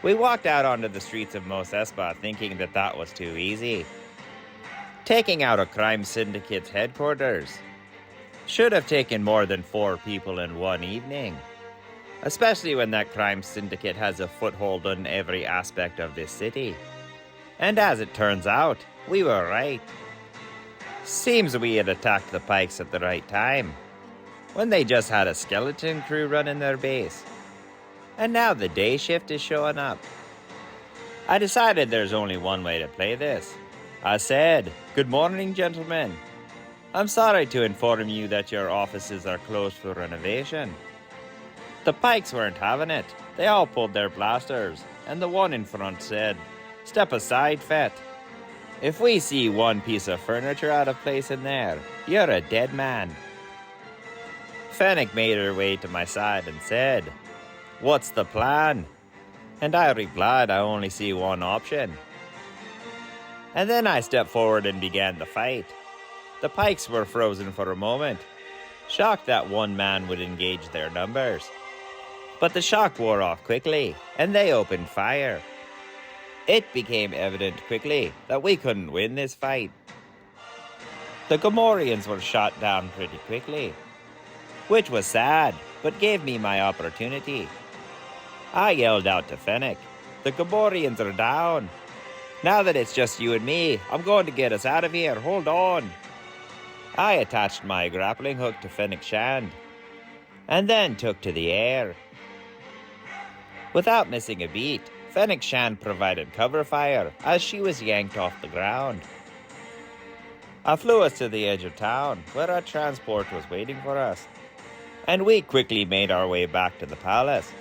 We walked out onto the streets of Mos Espa thinking that that was too easy. Taking out a crime syndicate's headquarters should have taken more than 4 people in one evening, especially when that crime syndicate has a foothold on every aspect of this city. And as it turns out, we were right. Seems we had attacked the Pikes at the right time, when they just had a skeleton crew running their base. And now the day shift is showing up. I decided there's only one way to play this. I said, "Good morning, gentlemen. I'm sorry to inform you that your offices are closed for renovation." The Pikes weren't having it. They all pulled their blasters, and the one in front said, "Step aside, Fett. If we see one piece of furniture out of place in there, you're a dead man." Fennec made her way to my side and said, "What's the plan?" And I replied, "I only see one option." And then I stepped forward and began the fight. The Pikes were frozen for a moment, shocked that one man would engage their numbers. But the shock wore off quickly, and they opened fire. It became evident quickly that we couldn't win this fight. The Gamorreans were shot down pretty quickly, which was sad, but gave me my opportunity. I yelled out to Fennec, "The Gamorreans are down. Now that it's just you and me, I'm going to get us out of here. Hold on." I attached my grappling hook to Fennec's hand, and then took to the air. Without missing a beat, Fennec Shand provided cover fire as she was yanked off the ground. I flew us to the edge of town, where our transport was waiting for us, and we quickly made our way back to the palace.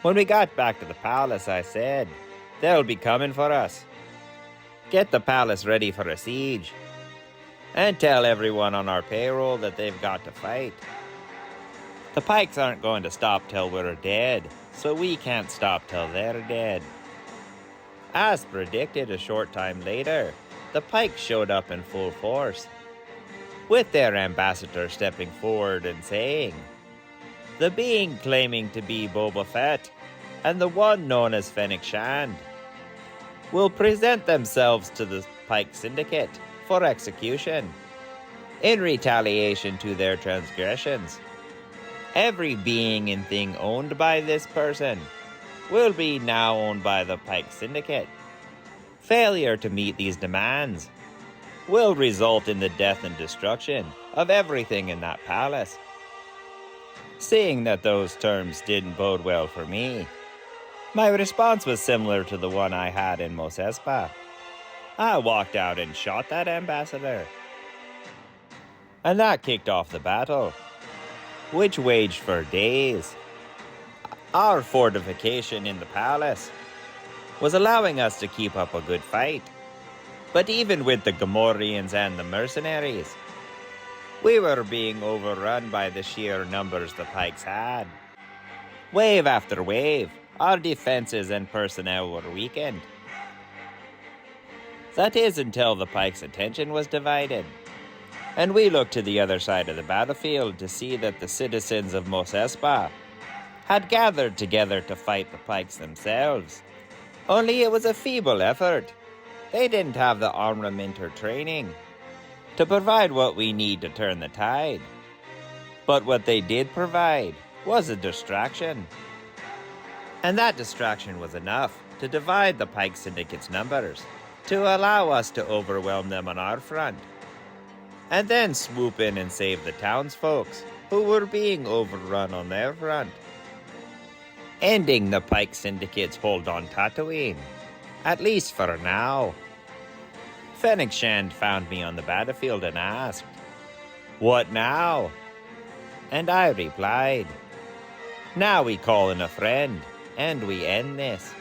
When we got back to the palace, I said, "They'll be coming for us. Get the palace ready for a siege, and tell everyone on our payroll that they've got to fight. The Pikes aren't going to stop till we're dead, so we can't stop till they're dead." As predicted, a short time later, the Pikes showed up in full force, with their ambassador stepping forward and saying, "The being claiming to be Boba Fett and the one known as Fennec Shand will present themselves to the Pike Syndicate for execution in retaliation to their transgressions. Every being and thing owned by this person will be now owned by the Pike Syndicate. Failure to meet these demands will result in the death and destruction of everything in that palace." Seeing that those terms didn't bode well for me, my response was similar to the one I had in Mos Espa. I walked out and shot that ambassador. And that kicked off the battle, which waged for days. Our fortification in the palace was allowing us to keep up a good fight. But even with the Gamorreans and the mercenaries, we were being overrun by the sheer numbers the Pikes had. Wave after wave, our defenses and personnel were weakened. That is until the Pikes' attention was divided, and we looked to the other side of the battlefield to see that the citizens of Mos Espa had gathered together to fight the Pikes themselves. Only it was a feeble effort. They didn't have the armament or training to provide what we need to turn the tide. But what they did provide was a distraction. And that distraction was enough to divide the Pike Syndicate's numbers, to allow us to overwhelm them on our front, and then swoop in and save the townsfolks who were being overrun on their front, ending the Pike Syndicate's hold on Tatooine, at least for now. Fennec Shand found me on the battlefield and asked, "What now?" And I replied, "Now we call in a friend, and we end this."